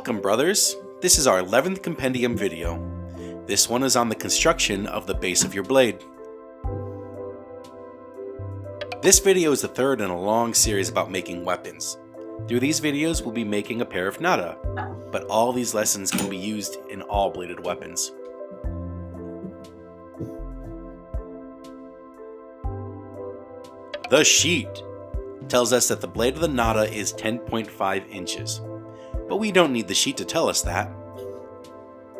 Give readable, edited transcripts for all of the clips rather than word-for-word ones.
Welcome, brothers! This is our 11th Compendium video. This one is on the construction of the base of your blade. This video is the third in a long series about making weapons. Through these videos we'll be making a pair of nada, but all these lessons can be used in all bladed weapons. The sheet tells us that the blade of the nada is 10.5 inches. But we don't need the sheet to tell us that.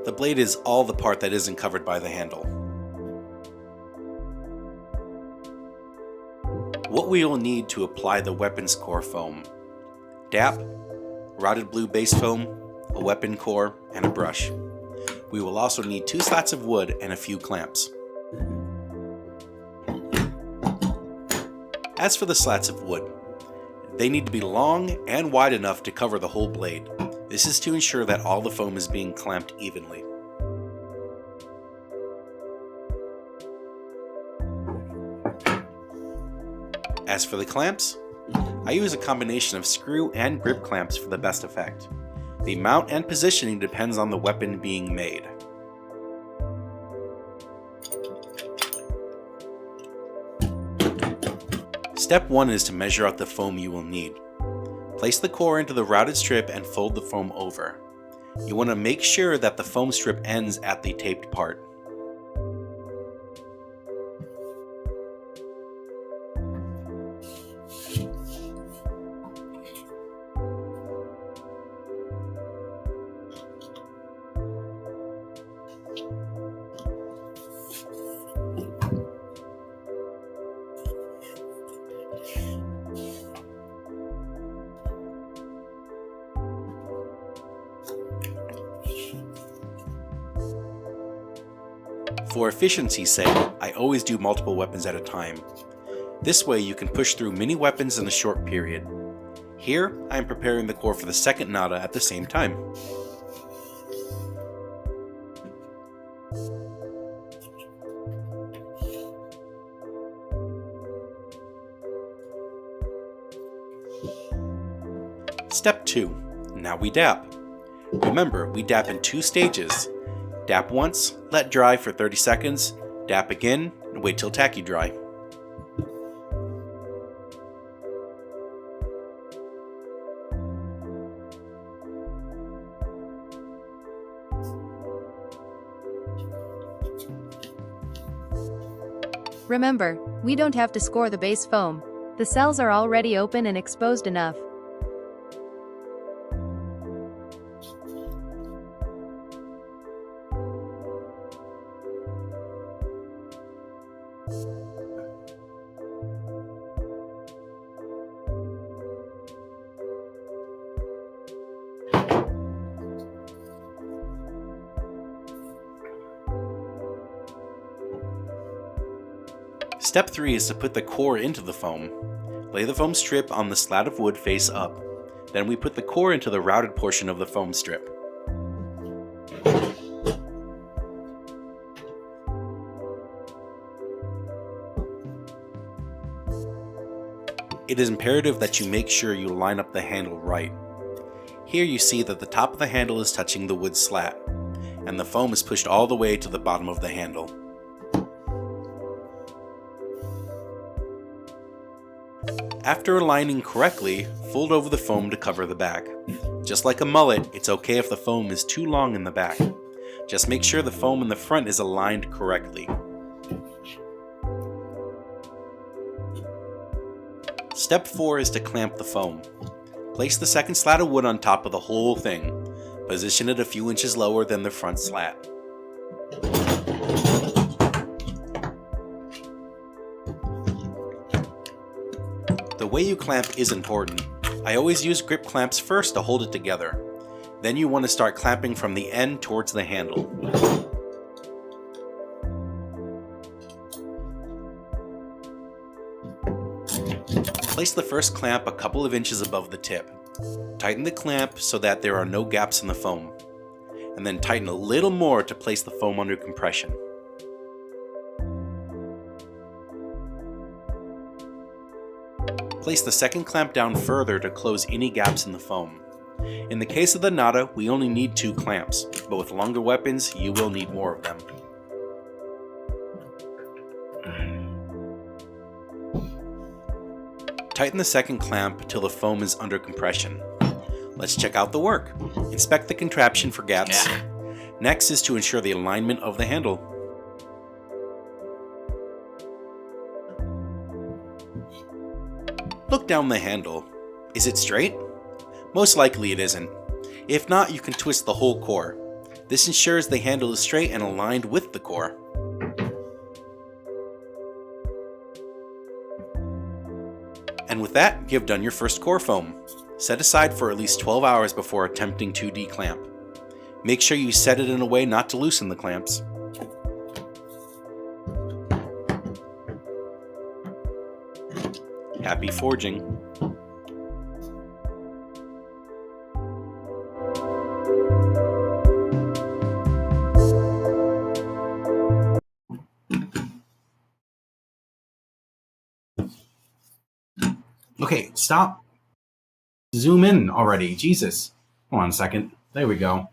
The blade is all the part that isn't covered by the handle. What we will need to apply the weapon's core foam: DAP, routed blue base foam, a weapon core, and a brush. We will also need 2 slats of wood and a few clamps. As for the slats of wood, they need to be long and wide enough to cover the whole blade. This is to ensure that all the foam is being clamped evenly. As for the clamps, I use a combination of screw and grip clamps for the best effect. The mount and positioning depends on the weapon being made. Step 1 is to measure out the foam you will need. Place the core into the routed strip and fold the foam over. You want to make sure that the foam strip ends at the taped part. For efficiency's sake, I always do multiple weapons at a time. This way you can push through many weapons in a short period. Here, I am preparing the core for the second nada at the same time. Step 2. Now we DAP. Remember, we DAP in 2 stages. DAP once, let dry for 30 seconds, DAP again, and wait till tacky dry. Remember, we don't have to score the base foam. The cells are already open and exposed enough. Step 3 is to put the core into the foam. Lay the foam strip on the slat of wood face up. Then we put the core into the routed portion of the foam strip. It is imperative that you make sure you line up the handle right. Here you see that the top of the handle is touching the wood slat, and the foam is pushed all the way to the bottom of the handle. After aligning correctly, fold over the foam to cover the back. Just like a mullet, it's okay if the foam is too long in the back. Just make sure the foam in the front is aligned correctly. Step 4 is to clamp the foam. Place the second slat of wood on top of the whole thing. Position it a few inches lower than the front slat. The way you clamp is important. I always use grip clamps first to hold it together. Then you want to start clamping from the end towards the handle. Place the first clamp a couple of inches above the tip. Tighten the clamp so that there are no gaps in the foam. And then tighten a little more to place the foam under compression. Place the second clamp down further to close any gaps in the foam. In the case of the Nada, we only need 2 clamps, but with longer weapons, you will need more of them. Tighten the second clamp till the foam is under compression. Let's check out the work. Inspect the contraption for gaps. Next is to ensure the alignment of the handle. Look down the handle. Is it straight? Most likely it isn't. If not, you can twist the whole core. This ensures the handle is straight and aligned with the core. And with that, you've done your first core foam. Set aside for at least 12 hours before attempting to declamp. Make sure you set it in a way not to loosen the clamps. Happy forging! Okay, stop. Zoom in already. Jesus. Hold on a second. There we go.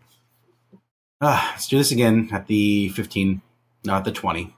Let's do this again at the 15, not the 20.